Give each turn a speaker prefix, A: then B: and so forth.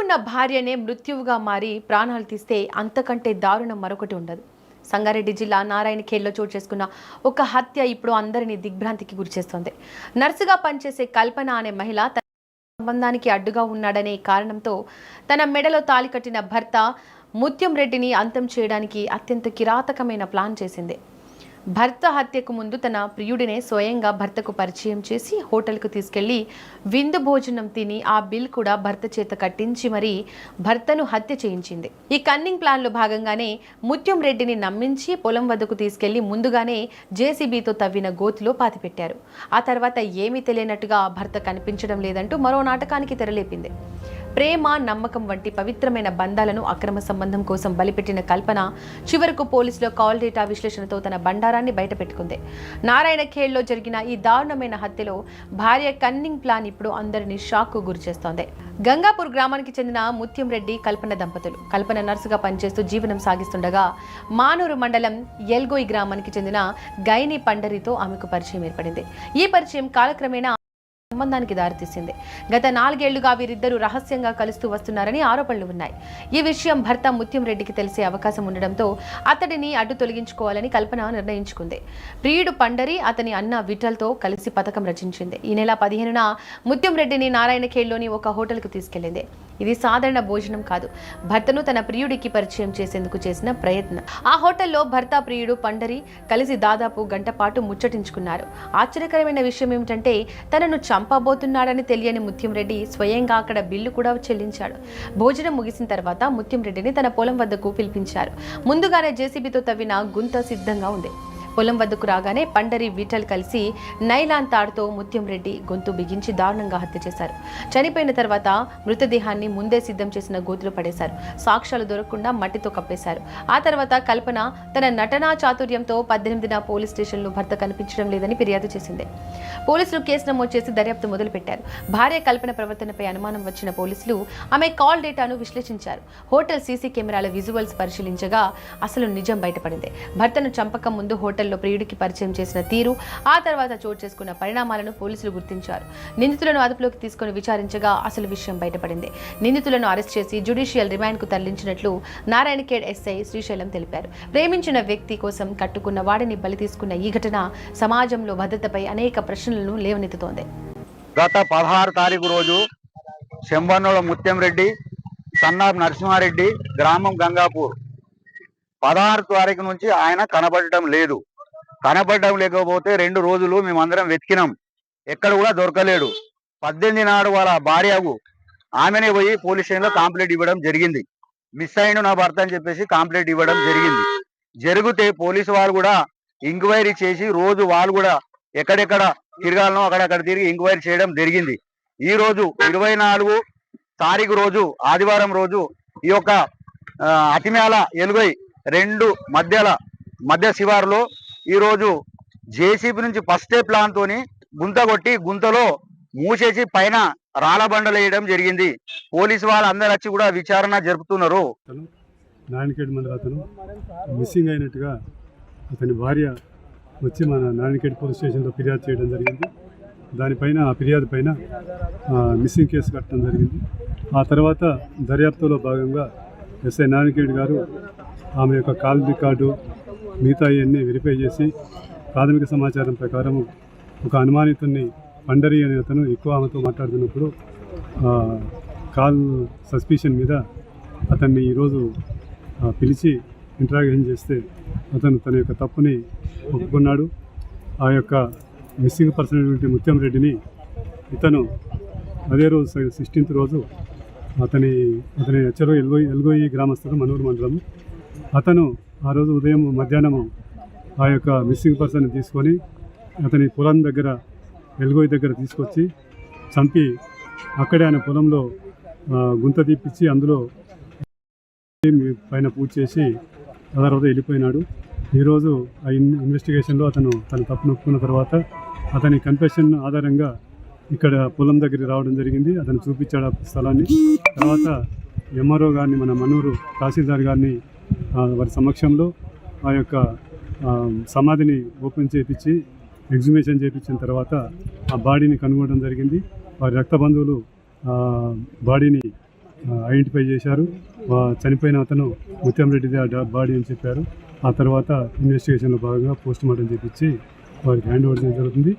A: కట్టుకున్న భార్యనే మృత్యువుగా మారి ప్రాణాలు తీస్తే అంతకంటే దారుణం మరొకటి ఉండదు. సంగారెడ్డి జిల్లా నారాయణఖేడ్లో చోటు చేసుకున్న ఒక హత్య ఇప్పుడు అందరినీ దిగ్భ్రాంతికి గురిచేస్తోంది. నర్సుగా పనిచేసే కల్పన అనే మహిళ తన సంబంధానికి అడ్డుగా ఉన్నాడనే కారణంతో తన మెడలో తాళి కట్టిన భర్త ముత్యం రెడ్డిని అంతం చేయడానికి అత్యంత కిరాతకమైన ప్లాన్ చేసింది. భర్త హత్యకు ముందు తన ప్రియుడినే స్వయంగా భర్తకు పరిచయం చేసి హోటల్కు తీసుకెళ్లి విందు భోజనం తిని ఆ బిల్ కూడా భర్త చేత కట్టించి మరీ భర్తను హత్య చేయించింది. ఈ కన్నింగ్ ప్లాన్లో భాగంగానే ముత్యం రెడ్డిని నమ్మించి పొలం వద్దకు తీసుకెళ్లి ముందుగానే జేసీబీతో తవ్విన గోతిలో పాతిపెట్టారు. ఆ తర్వాత ఏమీ తెలియనట్టుగా భర్త కనిపించడం లేదంటూ మరో నాటకానికి తెరలేపింది. ప్రేమ, నమ్మకం వంటి పవిత్రమైన బంధాలను అక్రమ సంబంధం కోసం బలిపెట్టిన కల్పన చివరకు పోలీసులో కాల్ డేటా విశ్లేషణతో తన బండారాన్ని బయటపెట్టుకుంది. నారాయణఖేడ్లో జరిగిన ఈ దారుణమైన హత్యలో భార్య కన్నింగ్ ప్లాన్ ఇప్పుడు అందరినీ షాక్కు గురిచేస్తోంది. గంగాపూర్ గ్రామానికి చెందిన ముత్యం రెడ్డి, కల్పన దంపతులు. కల్పన నర్సుగా పనిచేస్తూ జీవనం సాగిస్తుండగా మానూరు మండలం ఎల్గోయ్ గ్రామానికి చెందిన గైని పండరితో ఆమెకు పరిచయం ఏర్పడింది. ఈ పరిచయం కాలక్రమేణా సంబంధానికి దారితీసింది. గత 4 ఏళ్లుగా వీరిద్దరూ రహస్యంగా కలుస్తూ వస్తున్నారని ఆరోపణలు ఉన్నాయి. ఈ విషయం భర్త ముత్యం రెడ్డికి తెలిసే అవకాశం ఉండడంతో అతడిని అడ్డు తొలగించుకోవాలని కల్పన నిర్ణయించుకుంది. ప్రియుడు పండరి అతని అన్న విఠల్తో కలిసి పథకం రచించింది. ఈ నెల 15న ముత్యం రెడ్డిని నారాయణఖేడ్లోని ఒక హోటల్కు తీసుకెళ్లింది. ఇది సాధారణ భోజనం కాదు, భర్తను తన ప్రియుడికి పరిచయం చేసేందుకు చేసిన ప్రయత్నం. ఆ హోటల్లో భర్త, ప్రియుడు పండరి కలిసి దాదాపు గంట పాటు ముచ్చటించుకున్నారు. ఆశ్చర్యకరమైన విషయం ఏమిటంటే తనను చంపబోతున్నాడని తెలియని ముత్యం రెడ్డి స్వయంగా అక్కడ బిల్లు కూడా చెల్లించాడు. భోజనం ముగిసిన తర్వాత ముత్యం రెడ్డిని తన పొలం వద్దకు పిలిపించారు. ముందుగానే జేసీబీతో తవ్విన గుంత సిద్ధంగా ఉంది. పొలం వద్దకు రాగానే పండరి, విఠల్ కలిసి నైలాన్ తాడుతో ముత్యం రెడ్డి గొంతు బిగించి దారుణంగా హత్య చేశారు. చనిపోయిన తర్వాత మృతదేహాన్ని ముందే సిద్ధం చేసిన గోతిలో పడేశారు. సాక్ష్యాలు దొరకకుండా మట్టితో కప్పేశారు. ఆ తర్వాత కల్పన తన నటనా చాతుర్యంతో 18న పోలీస్ స్టేషన్లో భర్త కనిపించడం లేదని ఫిర్యాదు చేసింది. పోలీసులు కేసు నమోదు చేసి దర్యాప్తు మొదలుపెట్టారు. భార్య కల్పన ప్రవర్తనపై అనుమానం వచ్చిన పోలీసులు ఆమె కాల్ డేటాను విశ్లేషించారు. హోటల్ సీసీ కెమెరాల విజువల్స్ పరిశీలించగా అసలు నిజం బయటపడింది. భర్తను చంపక ముందు హోటల్లో ప్రియుడికి పరిచయం చేసిన తీరు, ఆ తర్వాత చోటు చేసుకున్న పరిణామాలను పోలీసులు గుర్తించారు. నిందితులను అదుపులోకి తీసుకుని విచారించగా అసలు విషయం బయటపడింది. నిందితులను అరెస్ట్ చేసి జ్యుడిషియల్ రిమాండ్కు తరలించినట్లు నారాయణఖేడ్ ఎస్ఐ శ్రీశైలం తెలిపారు. ప్రేమించిన వ్యక్తి కోసం కట్టుకున్న వాడిని బలి తీసుకున్న ఈ ఘటన సమాజంలో భద్రతపై అనేక ప్రశ్నలను లేవనెత్తుతోంది.
B: గత 16 తారీఖు రోజు శంబన్నోళ ముత్యం రెడ్డి, సన్నాబ్ నరసింహారెడ్డి, గ్రామం గంగాపూర్, 16 తారీఖు నుంచి ఆయన కనబడటం లేకపోతే 2 రోజులు మేమందరం వెతికినాం, ఎక్కడ కూడా దొరకలేడు. 18 నాడు వాళ్ళ భార్యకు ఆమెనే పోయి పోలీస్ స్టేషన్లో కంప్లైంట్ ఇవ్వడం జరిగింది. మిస్ అయ్యిండు నా భర్త అని చెప్పేసి కంప్లైంట్ ఇవ్వడం జరిగితే పోలీసు వాళ్ళు కూడా ఎంక్వైరీ చేసి రోజు వాళ్ళు కూడా ఎక్కడెక్కడ తిరగాలనో అక్కడక్కడ తిరిగి ఎంక్వైరీ చేయడం జరిగింది. ఈ రోజు 24 తారీఖు రోజు, ఆదివారం రోజు, ఈ యొక్క అతిమేల ఎలుగై 2 మధ్య శివారులో ఈరోజు జేసీబీ నుంచి ఫస్టే ప్లాన్ తోని గుంత కొట్టి గుంతలో మూసేసి పైన రాళ్ళ బండలు వేయడం జరిగింది. పోలీసు వాళ్ళు అందరు వచ్చి కూడా విచారణ జరుపుతున్నారు.
C: నారాయణఖేడ్ మండల అతను మిస్సింగ్ అయినట్టుగా అతని భార్య వచ్చి మన నారాయణఖేడ్ పోలీస్ స్టేషన్లో ఫిర్యాదు చేయడం జరిగింది. దానిపైన ఆ ఫిర్యాదు పైన మిస్సింగ్ కేసు కట్టడం జరిగింది. ఆ తర్వాత దర్యాప్తులో భాగంగా ఎస్ఐ నారాయణఖేడ్ గారు ఆమె యొక్క కాల్ రికార్డు మిగతా ఇవన్నీ వెరిఫై చేసి ప్రాథమిక సమాచారం ప్రకారం ఒక అనుమానితుడిని పండరి అనే అతను ఎక్కువ ఆమెతో మాట్లాడుతున్నప్పుడు కాల్ సస్పిషన్ మీద అతన్ని ఈరోజు పిలిచి ఇంటరాగేషన్ చేస్తే అతను తన యొక్క తప్పుని ఒప్పుకున్నాడు. ఆ యొక్క మిస్సింగ్ పర్సన్ అయినటువంటి ముత్యం రెడ్డిని ఇతను అదే రోజు 16th రోజు అతని హెచ్చరో ఎల్గోయి గ్రామస్తుడు, మనూరు మండలము. అతను ఆ రోజు ఉదయం మధ్యాహ్నము ఆ యొక్క మిస్సింగ్ పర్సన్ని తీసుకొని అతని పొలం దగ్గర, ఎల్గోయి దగ్గర తీసుకొచ్చి చంపి అక్కడే ఆయన పొలంలో గుంత తీపిచ్చి అందులో పైన పూజ చేసి ఆ తర్వాత వెళ్ళిపోయినాడు. ఈరోజు ఆ ఇన్వెస్టిగేషన్లో అతను తన తప్పు నొప్పుకున్న తర్వాత అతని కన్ఫెషన్ ఆధారంగా ఇక్కడ పొలం దగ్గరికి రావడం జరిగింది. అతను చూపించాడు ఆ స్థలాన్ని. తర్వాత ఎంఆర్ఓ గారిని, మన మనూరు తహసీల్దార్ గారిని వారి సమక్షంలో ఆ యొక్క సమాధిని ఓపెన్ చేయించి ఎగ్జిబిషన్ చేయించిన తర్వాత ఆ బాడీని కనుగొనడం జరిగింది. వారి రక్త బంధువులు బాడీని ఐడెంటిఫై చేశారు. చనిపోయిన అతను ముత్యం రెడ్డిది ఆ బాడీ అని చెప్పారు. ఆ తర్వాత ఇన్వెస్టిగేషన్లో భాగంగా పోస్ట్ మార్టం చేపించి వారికి హ్యాండ్ ఓవర్ చేయడం జరుగుతుంది.